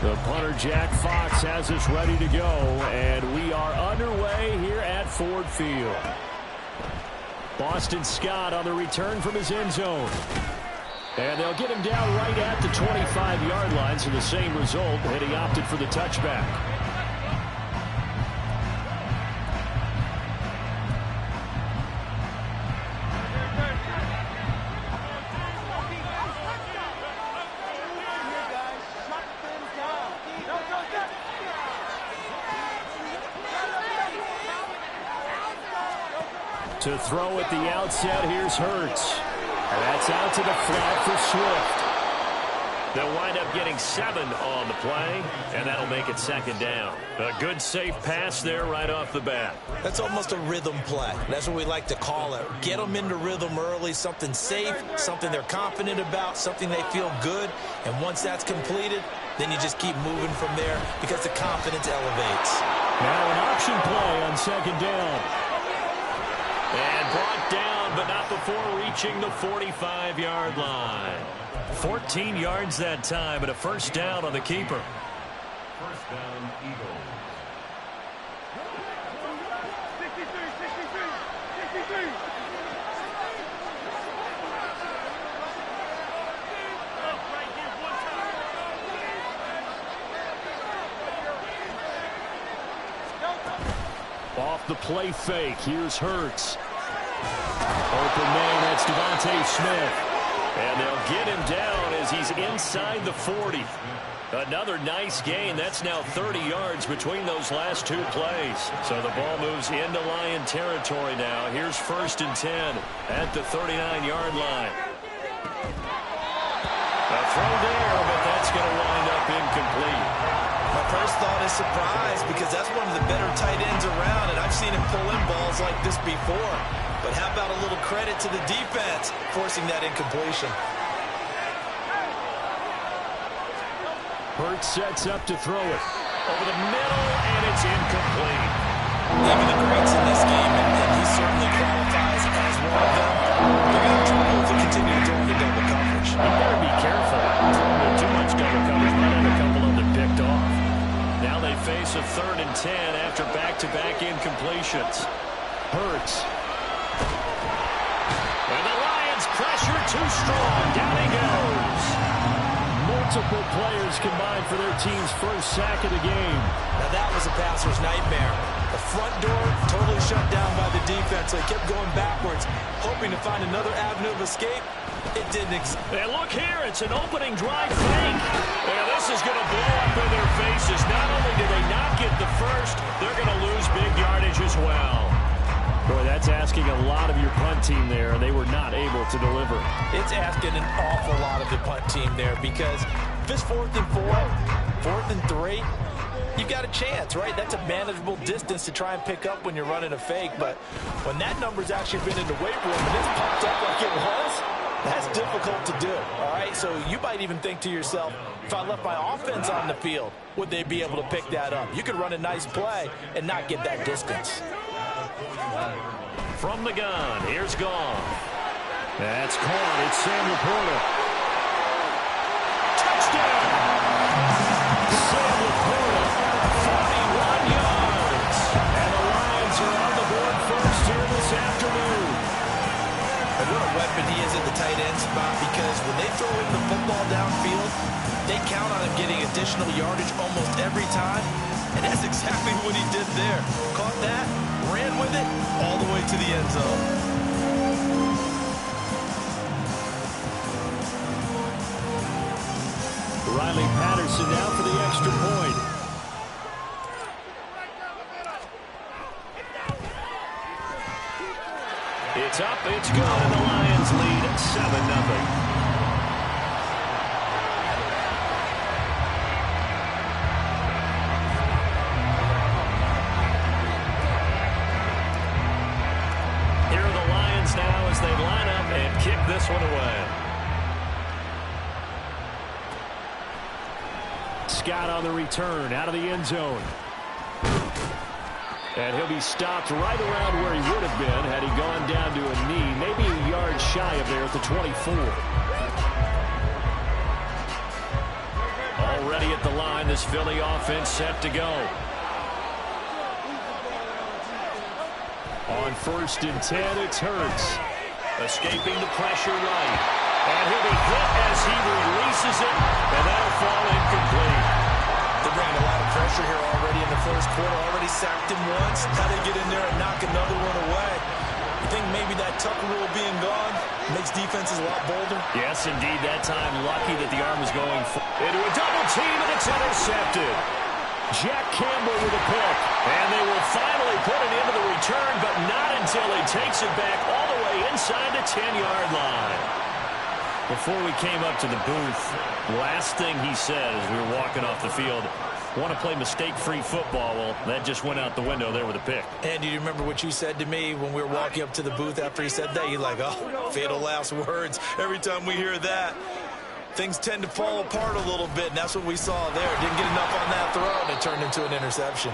The punter, Jack Fox, has us ready to go, and we are underway here at Ford Field. Boston Scott on the return from his end zone. And they'll get him down right at the 25-yard line, so the same result, and he opted for the touchback. To throw at the outset, here's Hurts. And that's out to the flat for Swift. They'll wind up getting 7 on the play, and that'll make it second down. A good, safe pass there right off the bat. That's almost a rhythm play. That's what we like to call it. Get them into rhythm early, something safe, something they're confident about, something they feel good. And once that's completed, then you just keep moving from there because the confidence elevates. Now an option play on second down. And brought down, but not before reaching the 45-yard line. 14 yards that time, and a first down on the keeper. First down, Eagles. 63. Off the play fake, here's Hurts. Open man, that's Devontae Smith. And they'll get him down as he's inside the 40. Another nice gain. That's now 30 yards between those last 2 plays. So the ball moves into Lion territory now. Here's 1st and 10 at the 39-yard line. A throw there, but that's going to wind up incomplete. My first thought is surprise because that's one of the better tight ends around, and I've seen him pull in balls like this before. But how about a little credit to the defense forcing that incompletion? Hurts sets up to throw it. Over the middle, and it's incomplete. Even the greats in this game, and he certainly qualifies as one of them, they're going to trouble to continue to throw into double coverage. You better be careful. Throwing with too much double coverage might have a couple of them picked off. Now they face a 3rd and 10 after back-to-back incompletions. Hurts. And the Lions pressure too strong. Down he goes. Multiple players combined for their team's first sack of the game. Now that was a passer's nightmare. The front door totally shut down by the defense. They kept going backwards, hoping to find another avenue of escape. It didn't exist. And look here, it's an opening drive fake. And this is going to blow up in their faces. Not only do they not get the first, they're going to lose big yardage as well. Boy, that's asking a lot of your punt team there, and they were not able to deliver. It's asking an awful lot of the punt team there because if it's 4th and 4, 4th and 3, you've got a chance, right? That's a manageable distance to try and pick up when you're running a fake. But when that number's actually been in the weight room and it's pumped up like it was, that's difficult to do, all right? So you might even think to yourself, if I left my offense on the field, would they be able to pick that up? You could run a nice play and not get that distance. From the gun, here's Goff. That's caught. It's Sam Laporta. Touchdown! Sam Laporta, 41 yards. And the Lions are on the board first here this afternoon. And what a weapon he is at the tight end spot because when they throw him the football downfield, they count on him getting additional yardage almost every time. And that's exactly what he did there. Caught that, ran with it, all the way to the end zone. Riley Patterson now for the extra point. It's up, it's good, and the Lions lead at 7-0. Now as they line up and kick this one away. Scott on the return out of the end zone. And he'll be stopped right around where he would have been had he gone down to a knee, maybe a yard shy of there at the 24. Already at at the line. This Philly offense set to go. On 1st and 10, it's Hurts. Escaping the pressure right. And he'll be hit as he releases it, and that'll fall incomplete. They bring a lot of pressure here already in the first quarter. Already sacked him once. Now they get in there and knock another one away. You think maybe that Tucker rule being gone makes defenses a lot bolder? Yes, indeed. That time, lucky that the arm was going into a double team, and it's intercepted. Jack Campbell with a pick. And they will finally put it into the return, but not until he takes it back all the way inside the 10-yard line. Before we came up to the booth, last thing he said as we were walking off the field, want to play mistake-free football. Well, that just went out the window there with a pick. And do you remember what you said to me when we were walking up to the booth after he said that? You're like, oh, fatal last words. Every time we hear that, things tend to fall apart a little bit, and that's what we saw there. Didn't get enough on that throw, and it turned into an interception.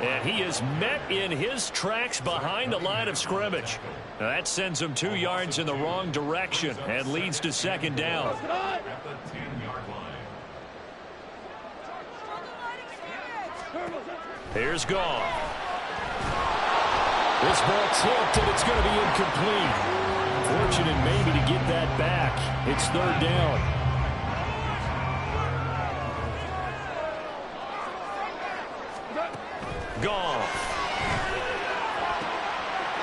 And he is met in his tracks behind the line of scrimmage. Now that sends him 2 yards in the wrong direction and leads to 2nd down. Here's Goff. This ball tipped, and it's going to be incomplete. Fortunate maybe to get that back. It's 3rd down. Goff.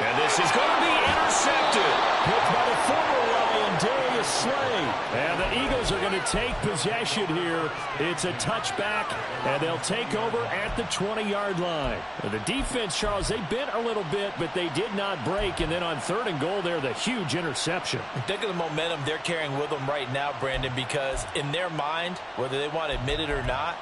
And this is going to be intercepted. Picked by the former Lion, Darius Slay. And the Eagles are going to take possession here. It's a touchback, and they'll take over at the 20-yard line. The defense, Charles, they bent a little bit, but they did not break. And then on 3rd and goal there, the huge interception. Think of the momentum they're carrying with them right now, Brandon, because in their mind, whether they want to admit it or not,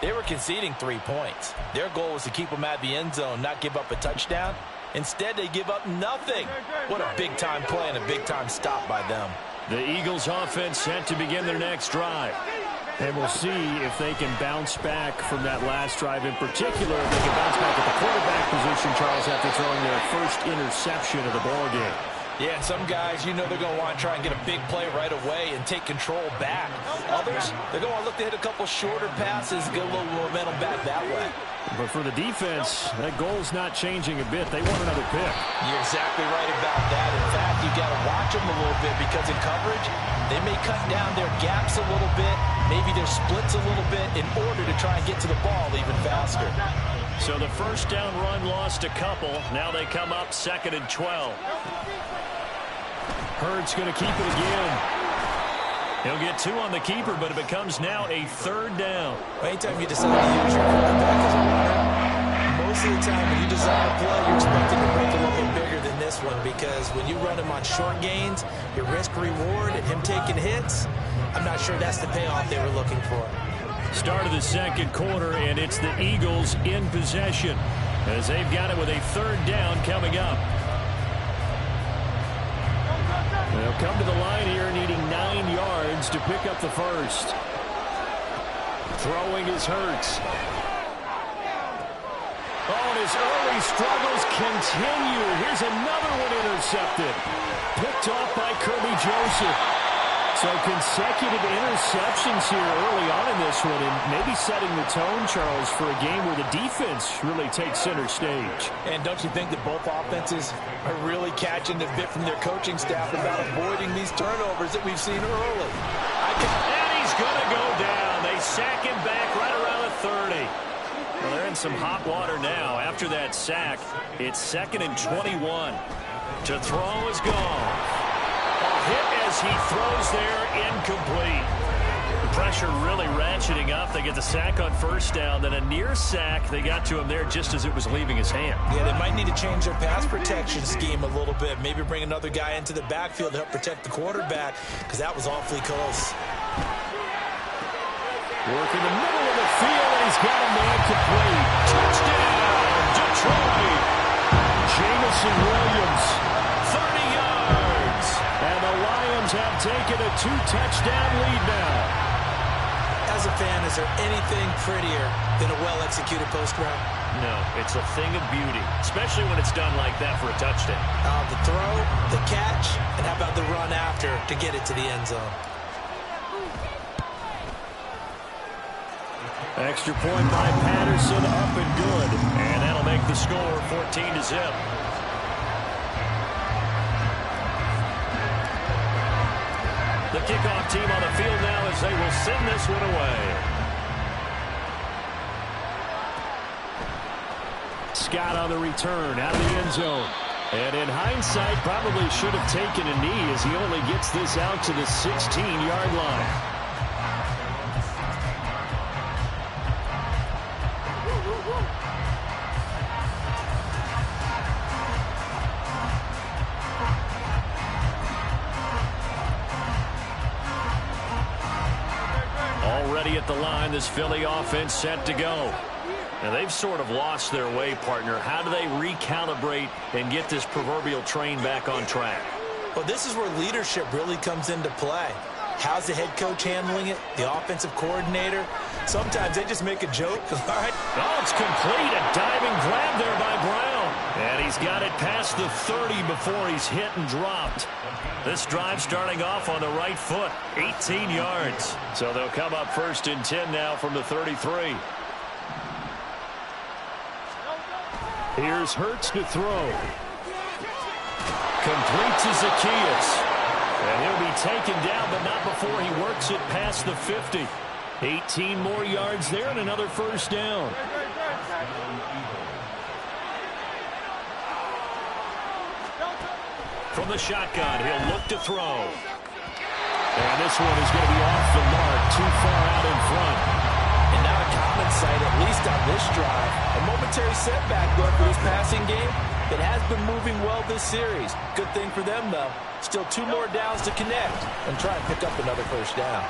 they were conceding 3 points. Their goal was to keep them at the end zone, not give up a touchdown. Instead, they give up nothing. What a big-time play and a big-time stop by them. The Eagles offense set to begin their next drive. And we'll see if they can bounce back from that last drive in particular. If they can bounce back at the quarterback position, Charles, after throwing their first interception of the ballgame. Yeah, and some guys, you know they're going to want to try and get a big play right away and take control back. Others, they're going to want to look to hit a couple shorter passes, get a little momentum back that way. But for the defense, that goal's not changing a bit. They want another pick. You're exactly right about that. In fact, you got to watch them a little bit because in coverage, they may cut down their gaps a little bit, maybe their splits a little bit in order to try and get to the ball even faster. So the first down run lost a couple. Now they come up 2nd and 12. Hurts going to keep it again. He'll get 2 on the keeper, but it becomes now a 3rd down. Anytime you decide to use your quarterback as a runner, most of the time when you design a play, you're expecting to break a little bit bigger than this one because when you run him on short gains, your risk-reward and him taking hits, I'm not sure that's the payoff they were looking for. Start of the 2nd quarter, and it's the Eagles in possession as they've got it with a 3rd down coming up. They'll come to the line here needing 9 yards to pick up the first. Throwing is Hurts. Oh, and his early struggles continue. Here's another one intercepted. Picked off by Kirby Joseph. So consecutive interceptions here early on in this one, and maybe setting the tone, Charles, for a game where the defense really takes center stage. And don't you think that both offenses are really catching the bit from their coaching staff about avoiding these turnovers that we've seen early? And he's going to go down. They sack him back right around the 30. Well, they're in some hot water now. After that sack, it's 2nd and 21. To throw is gone. Hit as he throws there, incomplete. The pressure really ratcheting up. They get the sack on 1st down, then a near sack. They got to him there just as it was leaving his hand. Yeah, they might need to change their pass protection scheme a little bit. Maybe bring another guy into the backfield to help protect the quarterback because that was awfully close. Work in the middle of the field, and he's got a man complete. Touchdown, Detroit. Jamison Williams, 30 yards. And the Lions have taken a 2-touchdown lead now. As a fan, is there anything prettier than a well-executed post route? No, it's a thing of beauty, especially when it's done like that for a touchdown. The throw, the catch, and how about the run after to get it to the end zone? Extra point by Patterson, up and good. And that'll make the score 14-0. The kickoff team on the field now as they will send this one away. Scott on the return, out of the end zone. And in hindsight, probably should have taken a knee as he only gets this out to the 16-yard line. Already at the line, this Philly offense set to go. Now, they've sort of lost their way, partner. How do they recalibrate and get this proverbial train back on track? Well, this is where leadership really comes into play. How's the head coach handling it? The offensive coordinator? Sometimes they just make a joke. All right. Oh, it's complete. A diving grab there by Brown. And he's got it past the 30 before he's hit and dropped. This drive starting off on the right foot. 18 yards. So they'll come up 1st and 10 now from the 33. Here's Hurts to throw. Complete to Zacchaeus. And he'll be taken down, but not before he works it past the 50. 18 more yards there and another 1st down. From the shotgun, he'll look to throw. And this one is going to be off the mark, too far out in front. And not a common sight, at least on this drive. A momentary setback, though, for this passing game that has been moving well this series. Good thing for them, though. Still 2 more downs to connect and try and pick up another 1st down.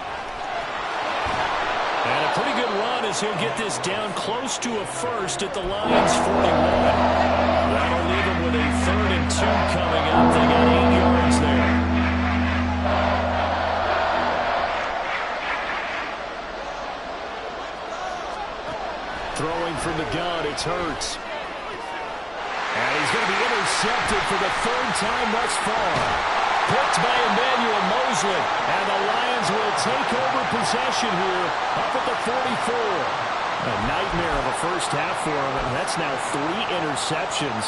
And a pretty good run as he'll get this down close to a 1st at the Lions' 41. That'll leave him with a 3rd and 2 coming up. They got 8 yards there. Throwing from the gun, it's Hurts. And he's going to be intercepted for the 3rd time thus far. Picked by Emmanuel Mosley. And the Lions will take over possession here up at the 44. A nightmare of a 1st half for him, and that's now 3 interceptions.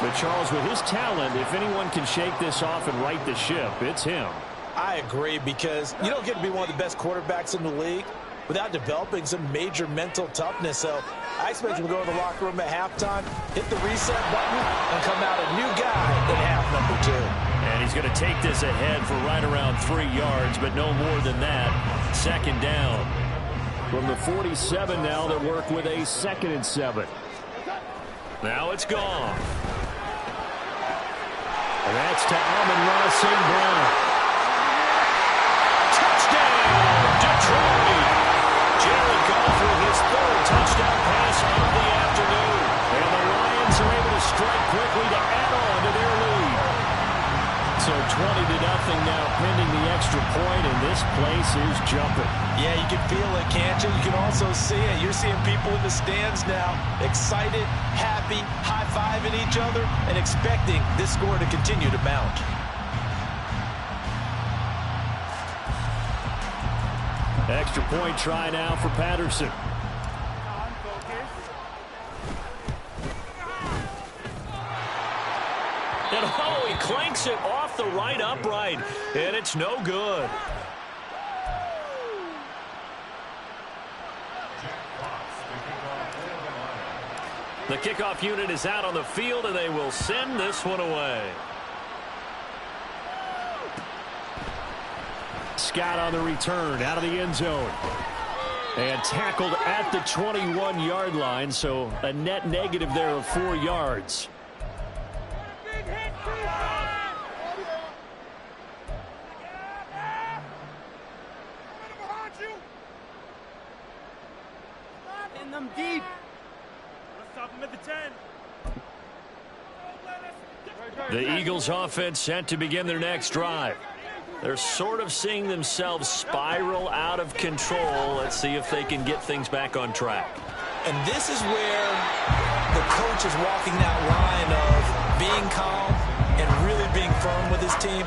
But Charles, with his talent, if anyone can shake this off and right the ship, it's him. I agree, because you don't get to be one of the best quarterbacks in the league without developing some major mental toughness. So I expect him to go to the locker room at halftime, hit the reset button, and come out a new guy in half number 2. And he's going to take this ahead for right around 3 yards, but no more than that. 2nd down. From the 47 now, they'll work with a 2nd and 7. Now it's gone. And that's to Amon-Ra St. Brown. Touchdown, Detroit! Jared Goff with his 3rd touchdown pass of the afternoon. And the Lions are able to strike quickly to add on to their lead. So 20-0 now pending the extra point, and this place is jumping. Yeah, you can feel it, can't you? You can also see it. You're seeing people in the stands now, excited, happy, high-fiving each other, and expecting this score to continue to mount. Extra point try now for Patterson. And oh, he clanks it off the right upright, and it's no good. The kickoff unit is out on the field, and they will send this one away. Scott on the return, out of the end zone. And tackled at the 21-yard line, so a net negative there of 4 yards. In them deep. Let's stop them at the 10. The Eagles offense set to begin their next drive. They're sort of seeing themselves spiral out of control. Let's see if they can get things back on track. And this is where the coach is walking that line of being calm and really being firm with his team.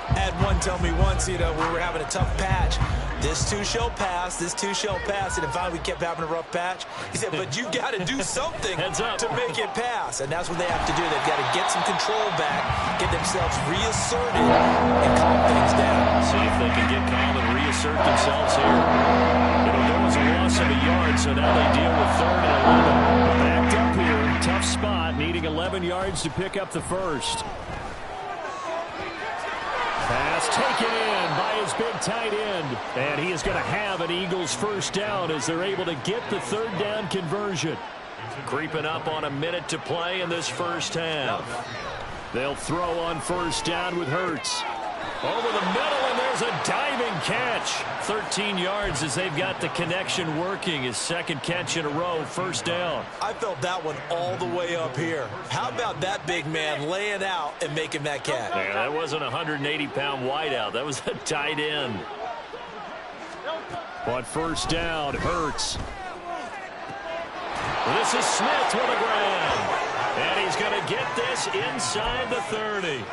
I had one tell me once, we were having a tough patch. This too shall pass. This too shall pass. And finally, we kept having a rough patch. He said, but you got to do something to make it pass. And that's what they have to do. They've got to get some control back, get themselves reasserted, and calm things down. See if they can get calm and reassert themselves here. There was a loss of a yard, so now they deal with 3rd and 11. Backed up here. Tough spot, needing 11 yards to pick up the first. Pass taken in by his big tight end. And he is going to have an Eagles first down as they're able to get the 3rd down conversion. Creeping up on a minute to play in this first half. They'll throw on first down with Hurts. Over the middle, and there's a diving catch. 13 yards as they've got the connection working. His 2nd catch in a row, first down. I felt that one all the way up here. How about that big man laying out and making that catch? Yeah, that wasn't a 180-pound wideout. That was a tight end. On first down, Hurts. This is Smith with a grab. And he's going to get this inside the 30.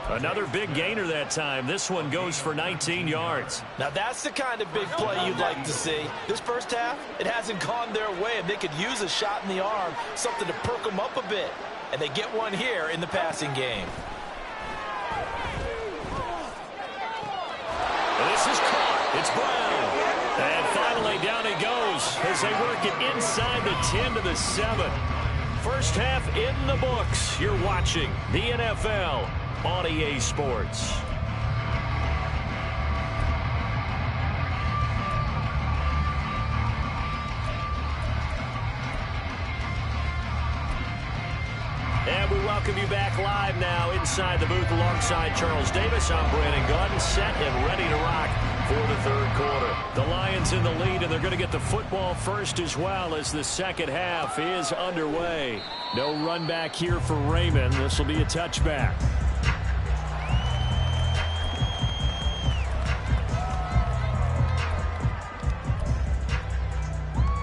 Another big gainer that time. This one goes for 19 yards. Now that's the kind of big play you'd like to see. This first half, it hasn't gone their way, and they could use a shot in the arm, something to perk them up a bit. And they get one here in the passing game. This is caught. It's Brown. And finally down he goes as they work it inside the 10 to the 7. First half in the books. You're watching the NFL on EA Sports. And we welcome you back live now inside the booth alongside Charles Davis. I'm Brandon Gunn, set and ready to rock for the 3rd quarter. The Lions in the lead, and they're going to get the football first as well as the second half is underway. No run back here for Raymond. This will be a touchback.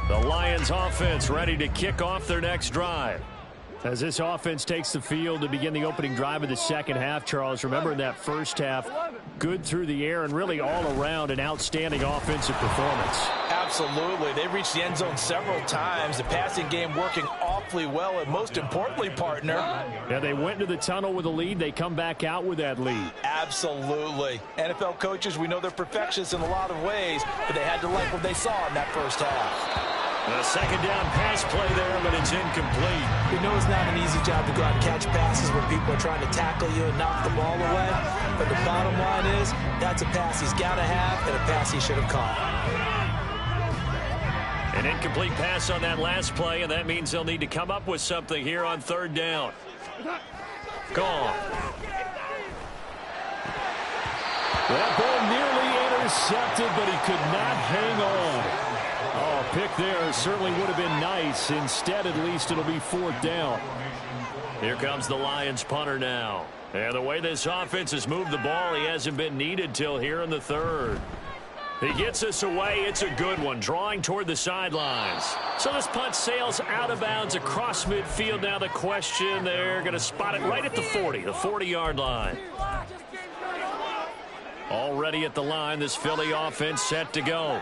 The Lions offense ready to kick off their next drive. As this offense takes the field to begin the opening drive of the second half, Charles, remember in that first half, good through the air and really all around an outstanding offensive performance. Absolutely. They reached the end zone several times. The passing game working awfully well, and most importantly, partner. Yeah, they went into the tunnel with a lead. They come back out with that lead. Absolutely. NFL coaches, we know they're perfectionists in a lot of ways, but they had to like what they saw in that first half. A second down pass play there, but it's incomplete. You know it's not an easy job to go out and catch passes where people are trying to tackle you and knock the ball away. But the bottom line is, that's a pass he's got to have and a pass he should have caught. An incomplete pass on that last play, and that means they'll need to come up with something here on 3rd down. Gone. That ball nearly intercepted, but he could not hang on. Oh, pick there certainly would have been nice. Instead, at least it'll be 4th down. Here comes the Lions punter now. And the way this offense has moved the ball, he hasn't been needed till here in the 3rd. He gets us away. It's a good one, drawing toward the sidelines. So this punt sails out of bounds across midfield. Now the question, they're going to spot it right at the 40, the 40-yard line. Already at the line, this Philly offense set to go.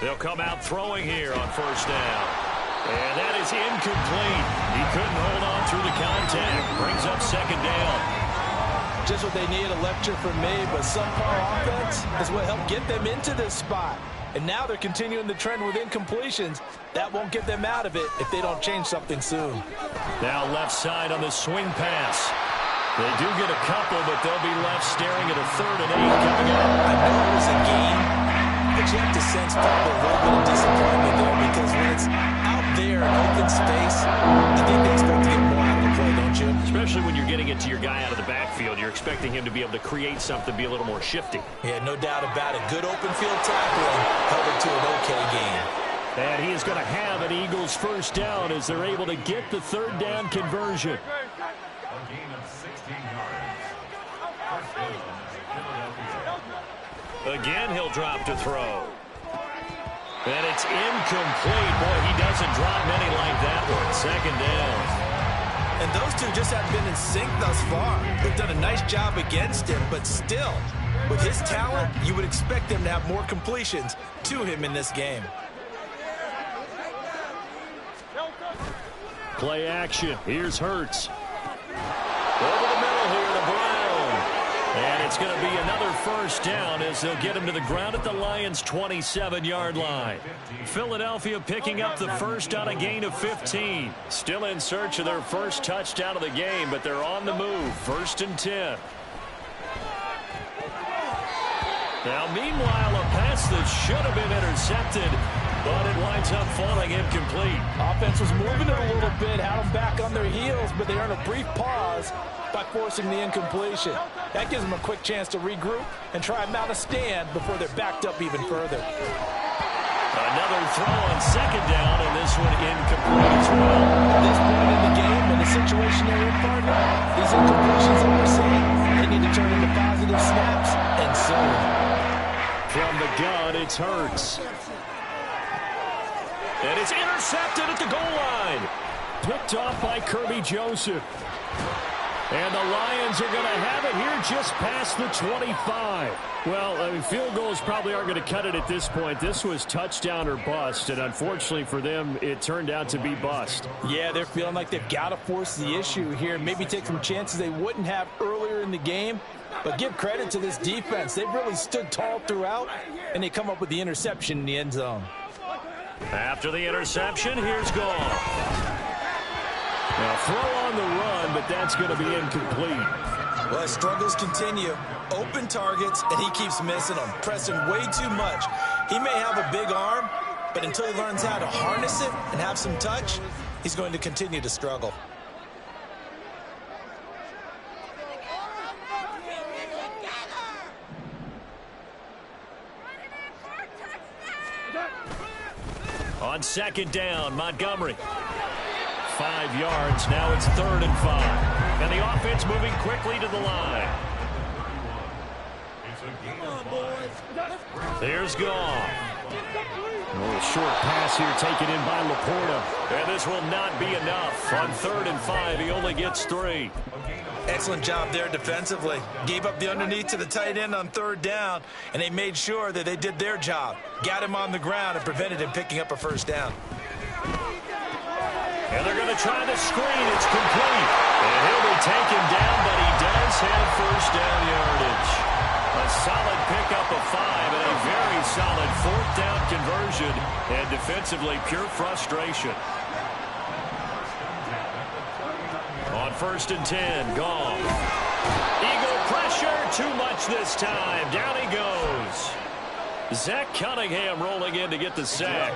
They'll come out throwing here on first down. And that is incomplete. He couldn't hold on through the contact. Brings up second down. Just what they need, a lecture from me, but subpar offense is what helped get them into this spot. And now they're continuing the trend with incompletions. That won't get them out of it if they don't change something soon. Now left side on the swing pass. They do get a couple, but they'll be left staring at a 3rd and 8 coming up. I know it was a game, but you have to sense probably a little bit of disappointment there because when it's out there in open space, I think they expect to get more out of the play, don't you? Especially when you're getting it to your guy out of the backfield. You're expecting him to be able to create something, be a little more shifty. Yeah, no doubt about it. Good open field tackling held it to an okay game. And he is going to have an Eagles first down as they're able to get the 3rd down conversion. A gain of 16 yards. First down, Philadelphia. Again, he'll drop to throw. And it's incomplete. Boy, he doesn't drop many like that one. Second down. And those two just haven't been in sync thus far. They've done a nice job against him, but still, With his talent, you would expect them to have more completions to him in this game. Play action. Here's Hurts. Over the middle here to Brown. And it's going to be another first down as they'll get him to the ground at the Lions' 27-yard line. Philadelphia picking up the first on a gain of 15. Still in search of their first touchdown of the game, but they're on the move. 1st and 10. Now, meanwhile, a pass that should have been intercepted, but it winds up falling incomplete. Offense was moving it a little bit, had them back on their heels, but they earned a brief pause by forcing the incompletion. That gives them a quick chance to regroup and try and mount a stand before they're backed up even further. Another throw on 2nd down, and this one incomplete as well. At this point in the game, in the situation they're in, partner, these incompletions that we're seeing, they need to turn into positive snaps, and soon. From the gun, it's Hurts. And it's intercepted at the goal line. Picked off by Kirby Joseph. And the Lions are going to have it here just past the 25. Well, I mean, field goals probably aren't going to cut it at this point. This was touchdown or bust, and unfortunately for them, it turned out to be bust. Yeah, they're feeling like they've got to force the issue here, maybe take some chances they wouldn't have earlier in the game. But give credit to this defense. They've really stood tall throughout, and they come up with the interception in the end zone. After the interception, here's Goff. Now, throw on the run, but that's going to be incomplete. Well, his struggles continue. Open targets, and he keeps missing them, pressing way too much. He may have a big arm, but until he learns how to harness it and have some touch, he's going to continue to struggle. On 2nd down, Montgomery. 5 yards. Now it's 3rd and 5. And the offense moving quickly to the line. Here's Goff. A little short pass here taken in by Laporta. And this will not be enough. On 3rd and 5, he only gets 3. Excellent job there defensively. Gave up the underneath to the tight end on 3rd down, and they made sure that they did their job. Got him on the ground and prevented him picking up a first down. And they're going to try the screen. It's complete. And he'll be taken down, but he does have first down yardage. A solid pickup of 5 and a very solid 4th down conversion. And defensively, pure frustration. On 1st and 10, Goff. Eagle pressure, too much this time. Down he goes. Zach Cunningham rolling in to get the sack.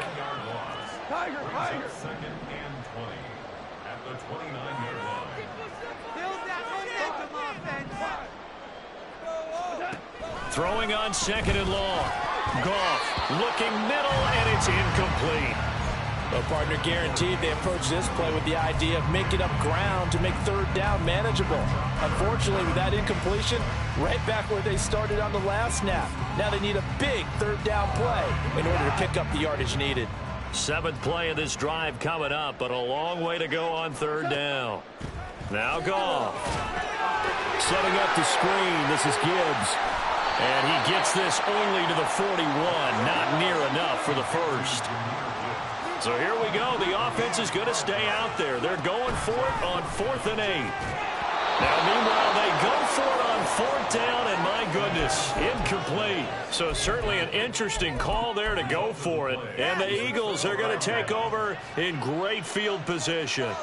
Tiger. 2nd and 20 at the 29-yard line. Build that momentum offense. Throwing on 2nd and long. Goff looking middle, and it's incomplete. Well, partner, guaranteed they approach this play with the idea of making up ground to make 3rd down manageable. Unfortunately, with that incompletion, right back where they started on the last snap. Now they need a big 3rd down play in order to pick up the yardage needed. 7th play of this drive coming up, but a long way to go on 3rd down. Now Goff. Setting up the screen. This is Gibbs. And he gets this only to the 41. Not near enough for the first. So here we go. The offense is going to stay out there. They're going for it on 4th and 8. Now, meanwhile, they go for it on 4th down, and my goodness, incomplete. So certainly an interesting call there to go for it. And the Eagles are going to take over in great field position.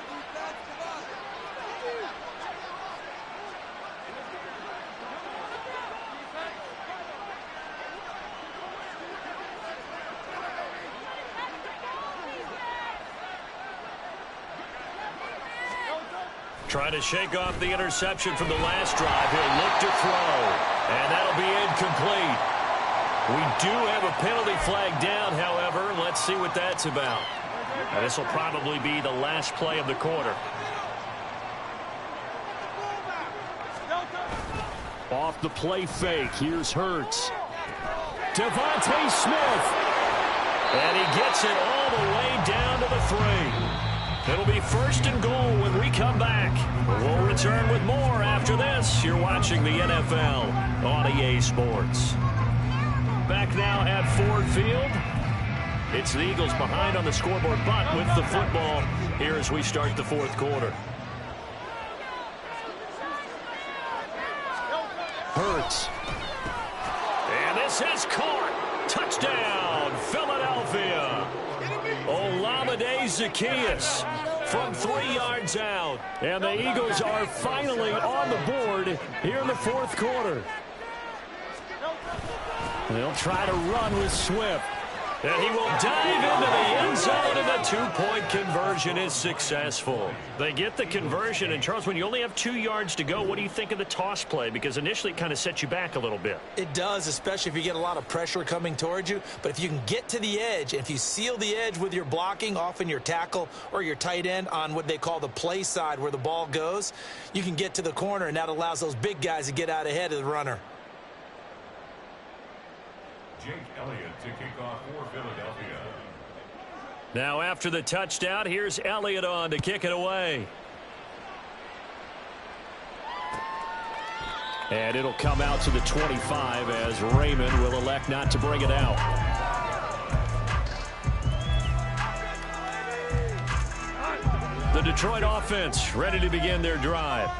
Trying to shake off the interception from the last drive. He'll look to throw, and that'll be incomplete. We do have a penalty flag down, however. Let's see what that's about. Now, this will probably be the last play of the quarter. Off the play fake, here's Hurts. Devontae Smith. And he gets it all the way down to the 3. It'll be 1st and goal when we come back. We'll return with more after this. You're watching the NFL on EA Sports. Back now at Ford Field. It's the Eagles behind on the scoreboard, but with the football here as we start the 4th quarter. Hurts. And this has caught. Touchdown, Philadelphia. Olamide Zaccheaus from 3 yards out. And the Eagles are finally on the board here in the 4th quarter. They'll try to run with Swift. And he will dive into the end zone, and the 2-point conversion is successful. They get the conversion, and Charles, when you only have 2 yards to go, what do you think of the toss play? Because initially it kind of sets you back a little bit. It does, especially if you get a lot of pressure coming towards you. But if you can get to the edge, if you seal the edge with your blocking, often your tackle or your tight end on what they call the play side where the ball goes, you can get to the corner, and that allows those big guys to get out ahead of the runner. Jake Elliott to kick off for Philadelphia. Now after the touchdown, here's Elliott on to kick it away. And it'll come out to the 25 as Raymond will elect not to bring it out. The Detroit offense ready to begin their drive.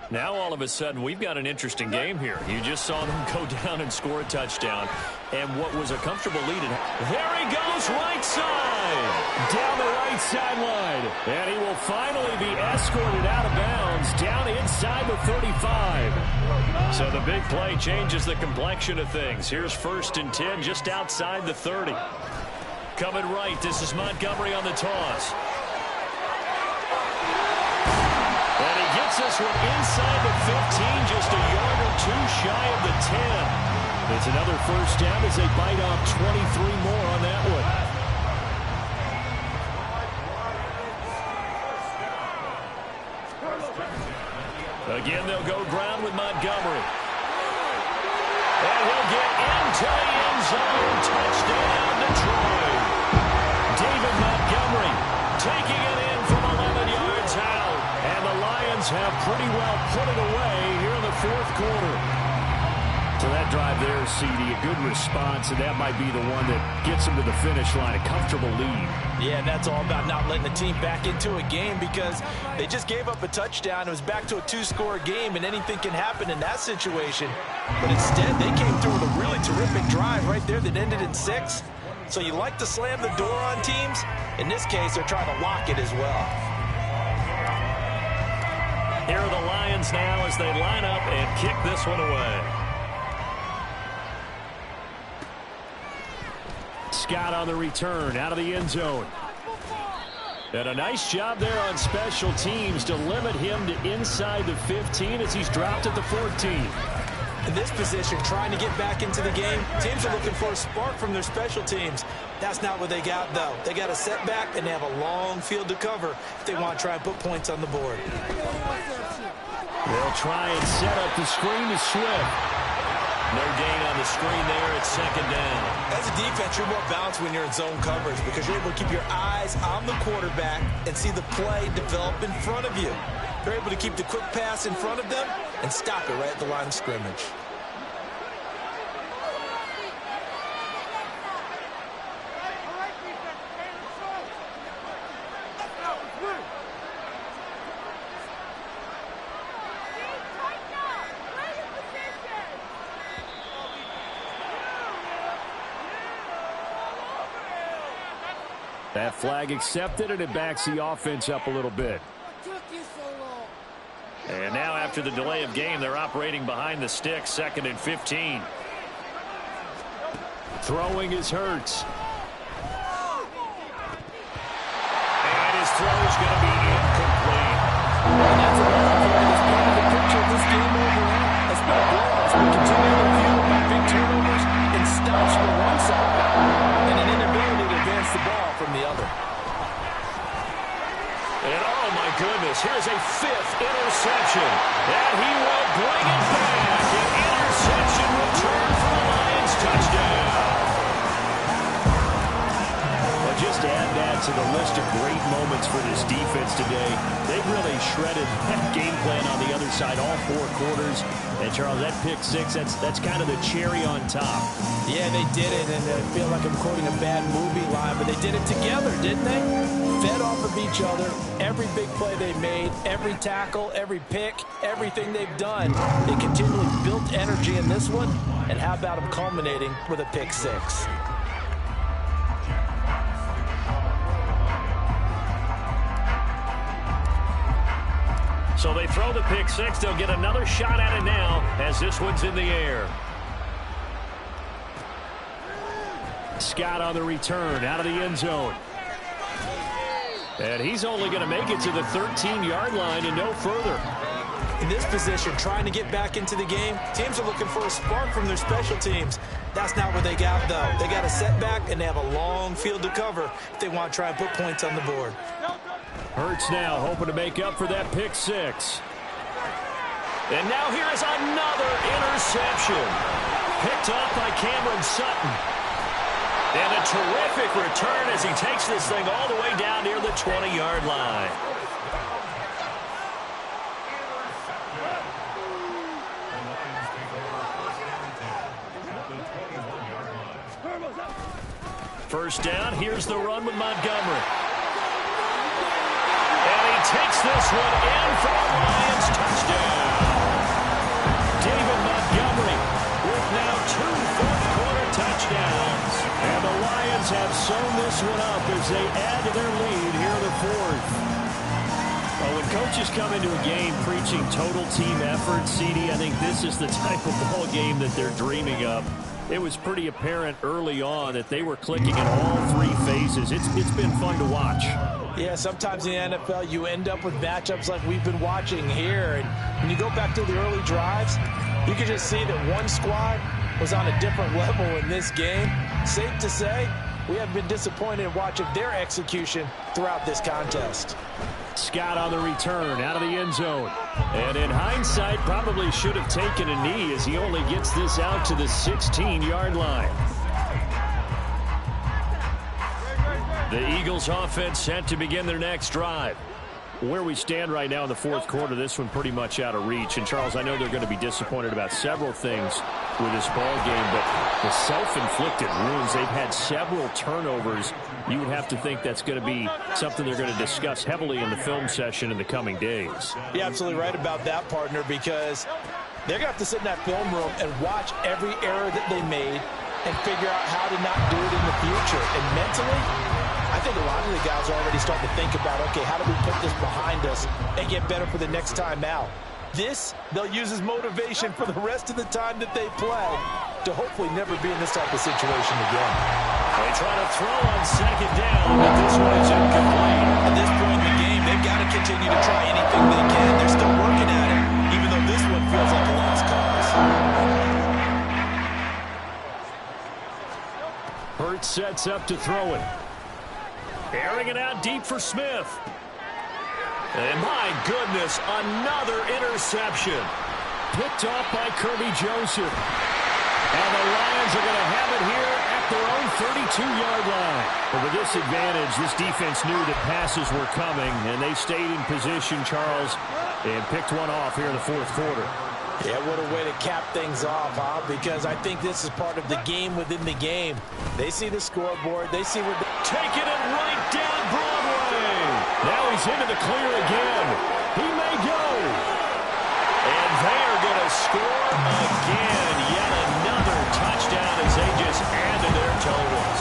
Now all of a sudden we've got an interesting game here. You just saw them go down and score a touchdown. And what was a comfortable lead. There he goes, right side. Down the right sideline. And he will finally be escorted out of bounds down inside the 35. So the big play changes the complexion of things. Here's 1st and 10 just outside the 30. Coming right, this is Montgomery on the toss. And he gets this one inside the 15, just a yard or 2 shy of the 10. It's another 1st down as they bite off 23 more on that one. Again, they'll go ground with Montgomery. And he'll get into the end zone. Touchdown, Detroit. David Montgomery taking it in from 11 yards out. And the Lions have pretty well put it away here in the 4th quarter. So that drive there, CD, a good response, and that might be the one that gets them to the finish line, a comfortable lead. Yeah, and that's all about not letting the team back into a game because they just gave up a touchdown. It was back to a 2-score game, and anything can happen in that situation. But instead, they came through with a really terrific drive right there that ended in 6. So you like to slam the door on teams. In this case, they're trying to lock it as well. Here are the Lions now as they line up and kick this one away. Scott on the return out of the end zone. And a nice job there on special teams to limit him to inside the 15 as he's dropped at the 14. In this position, trying to get back into the game, teams are looking for a spark from their special teams. That's not what they got, though. They got a setback, and they have a long field to cover if they want to try and put points on the board. They'll try and set up the screen to Swift. No gain on the screen there at 2nd down. As a defense, you're more balanced when you're in zone coverage because you're able to keep your eyes on the quarterback and see the play develop in front of you. You're able to keep the quick pass in front of them and stop it right at the line of scrimmage. That flag accepted, and it backs the offense up a little bit. And now after the delay of game, they're operating behind the sticks, 2nd and 15. Throwing is Hurts. And his throw is going to be incomplete. And that's another play that's part of the picture of this game overall. It's been a blowout. It's been continuing to fuel by big turnovers and stops from one side and an inability to advance the ball from the other. And oh my goodness, here's a 5th interception. And he will bring it back. An interception return for the Lions touchdown. Well, just to add that add to the list of great moments for this defense today. They really shredded that game plan on the other side all 4 quarters. And, Charles, that pick 6, that's kind of the cherry on top. Yeah, they did it, and I feel like I'm quoting a bad movie line, but they did it together, didn't they? Fed off of each other. Every big play they made, every tackle, every pick, everything they've done, they continually built energy in this one. And how about them culminating with a pick 6? So they throw the pick 6. They'll get another shot at it now as this one's in the air. Scott on the return out of the end zone. And he's only going to make it to the 13-yard line and no further. In this position, trying to get back into the game, teams are looking for a spark from their special teams. That's not what they got, though. They got a setback, and they have a long field to cover if they want to try and put points on the board. Hurts now hoping to make up for that pick 6. And now here is another interception. Picked off by Cameron Sutton. And a terrific return as he takes this thing all the way down near the 20-yard line. First down, here's the run with Montgomery. And he takes this one in for a Lions touchdown. David Montgomery with now 2 fourth-quarter touchdowns. And the Lions have sewn this one up as they add to their lead here in the 4th. Well, when coaches come into a game preaching total team effort, CD, I think this is the type of ball game that they're dreaming of. It was pretty apparent early on that they were clicking in all 3 phases. It's been fun to watch. Yeah, sometimes in the NFL you end up with matchups like we've been watching here. And when you go back to the early drives, you can just see that one squad was on a different level in this game. Safe to say, we have been disappointed in watching their execution throughout this contest. Scott on the return out of the end zone. And in hindsight, probably should have taken a knee as he only gets this out to the 16-yard line. The Eagles offense set to begin their next drive. Where we stand right now in the 4th quarter, this one pretty much out of reach. And, Charles, I know they're going to be disappointed about several things with this ball game, but the self-inflicted wounds, they've had several turnovers. You would have to think that's going to be something they're going to discuss heavily in the film session in the coming days. You're absolutely right about that, partner, because they're going to have to sit in that film room and watch every error that they made and figure out how to not do it in the future. And mentally, I think a lot of the guys are already starting to think about, okay, how do we put this behind us and get better for the next time out? This, they'll use as motivation for the rest of the time that they play to hopefully never be in this type of situation again. They try to throw on 2nd down, but this one is incomplete. At this point in the game, they've got to continue to try anything they can. They're still working at it, even though this one feels like a lost cause. Hurts sets up to throw it. Airing it out deep for Smith. And my goodness, another interception. Picked off by Kirby Joseph. And the Lions are going to have it here at their own 32-yard line. But with this advantage, this defense knew that passes were coming, and they stayed in position, Charles, and picked one off here in the 4th quarter. Yeah, what a way to cap things off, huh? Because I think this is part of the game within the game. They see the scoreboard. They see where they're taking it right down Broadway. Now he's into the clear again. He may go. And they are going to score again. Yet another touchdown as they just add to their totals.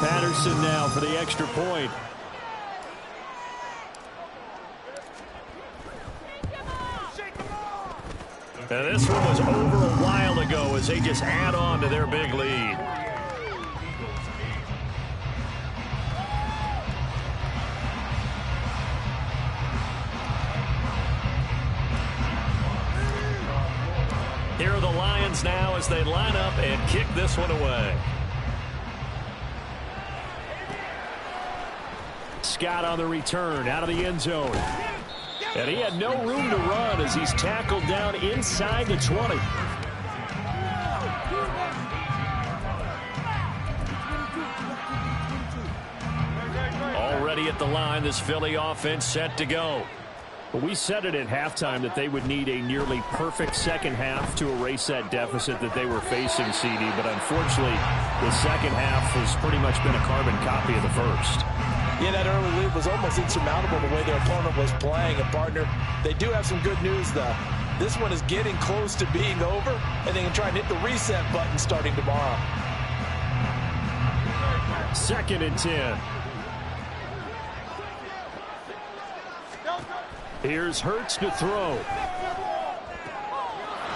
Patterson now for the extra point. And this one was over a while ago as they just add on to their big lead. Lions now as they line up and kick this one away. Scott on the return out of the end zone. And he had no room to run as he's tackled down inside the 20. Already at the line, this Philly offense set to go. But we said it at halftime that they would need a nearly perfect second half to erase that deficit that they were facing, CD. But unfortunately, the second half has pretty much been a carbon copy of the first. Yeah, that early lead was almost insurmountable the way their opponent was playing. And, partner, they do have some good news, though. This one is getting close to being over, and they can try and hit the reset button starting tomorrow. 2nd and 10. Here's Hurts to throw.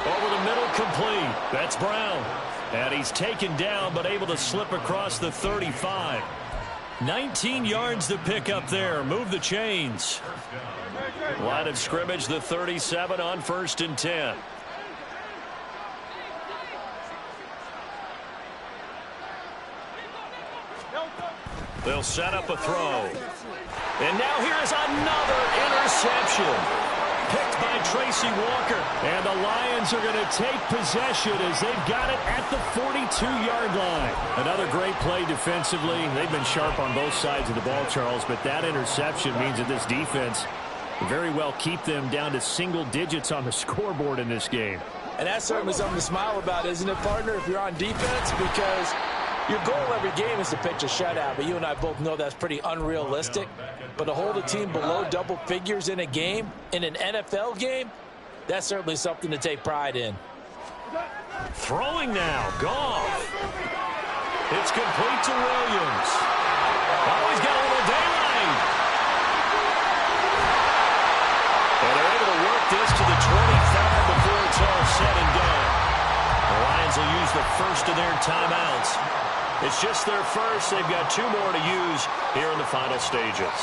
Over the middle, complete. That's Brown. And he's taken down, but able to slip across the 35. 19 yards to pick up there. Move the chains. Line of scrimmage, the 37 on 1st and 10. They'll set up a throw. And now here is another interception. Picked by Tracy Walker. And the Lions are going to take possession as they've got it at the 42-yard line. Another great play defensively. They've been sharp on both sides of the ball, Charles, but that interception means that this defense very well keep them down to single digits on the scoreboard in this game. And that's certainly something to smile about, isn't it, partner, if you're on defense? Because your goal every game is to pitch a shutout, but you and I both know that's pretty unrealistic. But to hold a team below double figures in a game, in an NFL game, that's certainly something to take pride in. Throwing now, Goff. It's complete to Williams. Oh, he's got a little daylight. And they're able to work this to the 25 before it's all said and done. The Lions will use the first of their timeouts. It's just their first. They've got 2 more to use here in the final stages.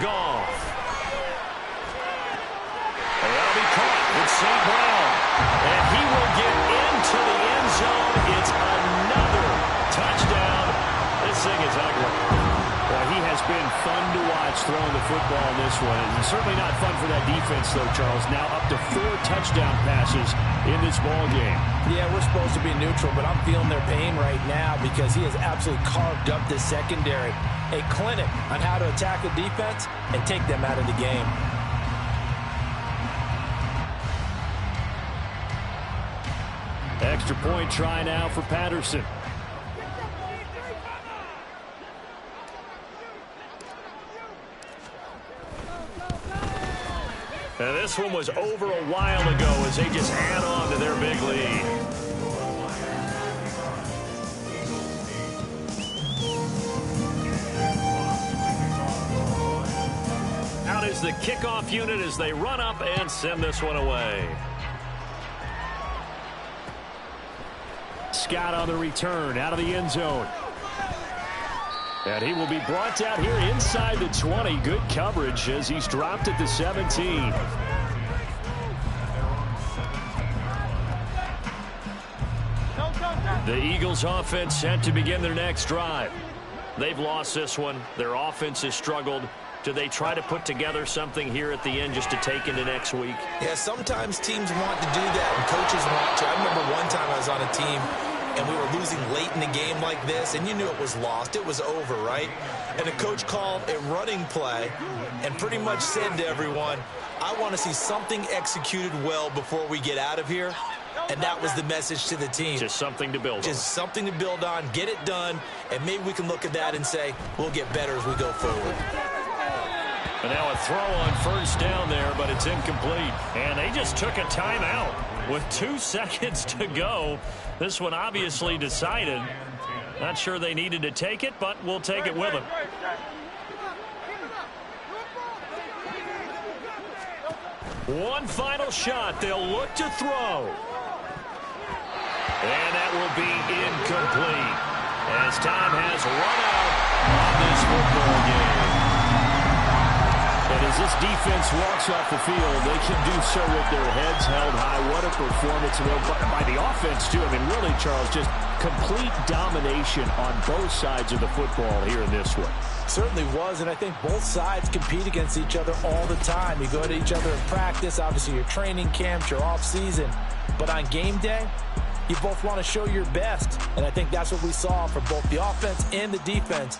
Goff. And that'll be caught with St. Brown. And he will get into the end zone. It's another touchdown. This thing is ugly. Well, he has been fun to watch throwing the football in this one. And certainly not fun for that defense, though, Charles. Now up to 4 touchdown passes in this ball game. Yeah, we're supposed to be neutral, but I'm feeling their pain right now because he has absolutely carved up this secondary. A clinic on how to attack the defense and take them out of the game. Extra point try now for Patterson. And this one was over a while ago as they just add on to their big lead. Out is the kickoff unit as they run up and send this one away. Scott on the return out of the end zone. And he will be brought down here inside the 20. Good coverage as he's dropped at the 17. The Eagles offense set to begin their next drive. They've lost this one. Their offense has struggled. Do they try to put together something here at the end just to take into next week? Yeah, sometimes teams want to do that and coaches want to. I remember one time I was on a team and we were losing late in the game like this, and you knew it was lost. It was over, right? And the coach called a running play and pretty much said to everyone, I want to see something executed well before we get out of here. And that was the message to the team. Just something to build on. Just something to build on, get it done, and maybe we can look at that and say, we'll get better as we go forward. And now a throw on first down there, but it's incomplete. And they just took a timeout with 2 seconds to go. This one obviously decided. Not sure they needed to take it, but we'll take it with them. One final shot. They'll look to throw. And that will be incomplete as time has run out on this football game. And as this defense walks off the field, they can do so with their heads held high. What a performance by the offense, too. I mean, really, Charles, just complete domination on both sides of the football here in this one. Certainly was, and I think both sides compete against each other all the time. You go to each other in practice, obviously your training camps, your off-season. But on game day, you both want to show your best, and I think that's what we saw from both the offense and the defense